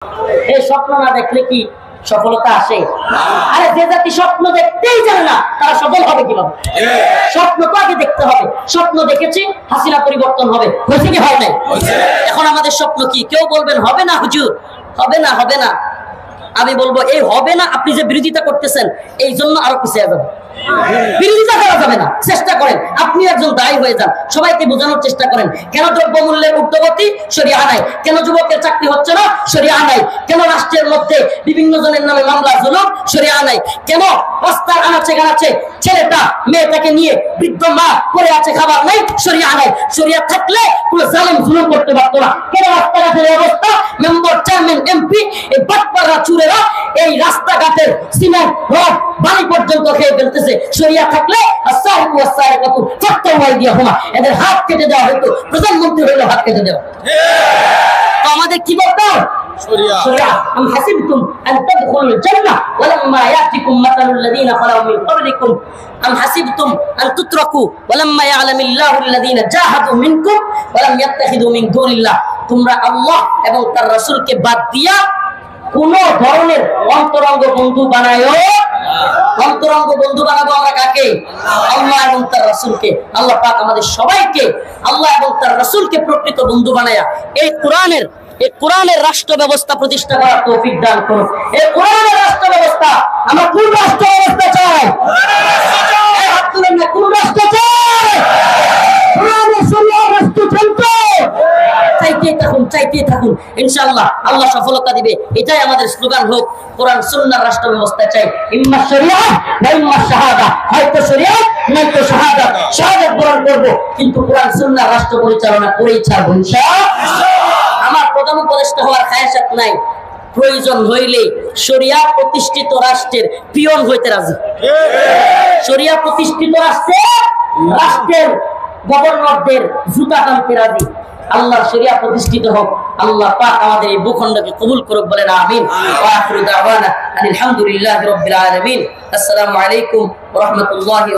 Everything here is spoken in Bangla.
এই স্বপ্ন না দেখলে কি সফলতা আসে? আরে যে জাতি স্বপ্ন দেখতেই জানে না তারা সফল হবে কিভাবে? স্বপ্ন তো আগে দেখতে হবে। স্বপ্ন দেখেছি হাসিনা পরিবর্তন হবে, হয়েছে কি হয় নাই? এখন আমাদের স্বপ্ন কি? কেউ বলবেন হবে না হুজুর, হবে না, হবে না। আমি বলবো এই হবে না, আপনি যে বিরোধিতা করতেছেন এই জন্য আরো পিছিয়ে যাবে। বিরোধিতা করা যাবে না, চেষ্টা করেন, আপনি একজন দায়ী হয়ে যান, সবাইকে বোঝানোর চেষ্টা করেন কেন দ্রব্যমূল্যের ঊর্ধ্বগতি শরিয়া নাই, কেন যুবকের চাকরি হচ্ছে না শরিয়া নাই, কেন রাষ্ট্রের মধ্যে বিভিন্ন জনের নামে মামলা জুলুম শরিয়া নাই, কেন রাস্তার আনাচে গানাচে ছেলেটা মেয়েটাকে নিয়ে বৃদ্ধ মা পড়ে আছে খাবার নাই শরিয়া নাই। শরিয়া থাকলে কোনো জালেম জুলুম করতে পারতো না। কেন রাস্তাঘাটের অবস্থা, মেম্বার চেয়ারম্যান এমপি এই বাটপাড়া চুরেরা এই রাস্তাঘাটের সিমেন্ট রড বালি পর্যন্ত খেয়ে ফেলতেছে। শরিয়া থাকলে এদের হাত কেটে দেওয়া হতো, প্রধানমন্ত্রী হইলে হাত কেটে দেওয়া। তো আমাদের কি করতে হবে? أم حسبتم أن تدخلوا الجنة ولما يأتكم مثل الذين خلوا من قبلكم أم حسبتم أن تتركوا ولما يعلم الله الذين جاهدوا منكم ولم يتخذوا من دون الله। তোমরা আল্লাহ এবং তার রাসূলকে বাদ দিয়া কোন ধরনের অন্তরঙ্গ বন্ধু বানায়ো। অন্তরঙ্গ বন্ধু বানাবো আমরা কাকে? আল্লাহ এবং তার রাসূলকে। আল্লাহ পাক আমাদের সবাইকে আল্লাহ এবং তার রাসূলকে প্রকৃত বন্ধু বানায়া এই কোরআনের রাষ্ট্র ব্যবস্থা প্রতিষ্ঠা করার তৌফিক দান করুন। এই কোরআনের রাষ্ট্র ব্যবস্থা আমরা কোন রাষ্ট্র ব্যবস্থা চাই? কোন রাষ্ট্র চাই? কোরআনের শরিয়া রাষ্ট্র চলবে। চাইতে থাকুন, ইনশাআল্লাহ আল্লাহ সফলতা দিবে। এটাই আমাদের স্লোগান হোক, কোরআন সুন্নাহর রাষ্ট্র ব্যবস্থা চাই। ইম্মা শরিয়া ওয়া ইম্মা শাহাদা, হয়তো শরিয়া নয়তো শাহাদাত। শাহাদাত গ্রহণ করব কিন্তু কোরআন সুন্নাহর রাষ্ট্র পরিচালনা করেই ছাড়ব ইনশাআল্লাহ। আমার প্রধান উপদেষ্টা হওয়ার খায়াসাত নাই, প্রয়োজন হইলে শরিয়া প্রতিষ্ঠিত রাষ্ট্রের পিয়ন হইতে রাজি। শরিয়া প্রতিষ্ঠিত রাষ্ট্রের গভর্নরদের জুতা টানতে রাজি। আল্লাহর শরিয়া প্রতিষ্ঠিত হোক। আল্লাহ পাক আমাদের এই ভূখণ্ডকে কবুল করুক, বলেন আমিন। ওয়া আখিরু দাওয়ানা আলহামদুলিল্লাহি রাব্বিল আলামিন। আসসালামু আলাইকুম ওয়া রাহমাতুল্লাহি।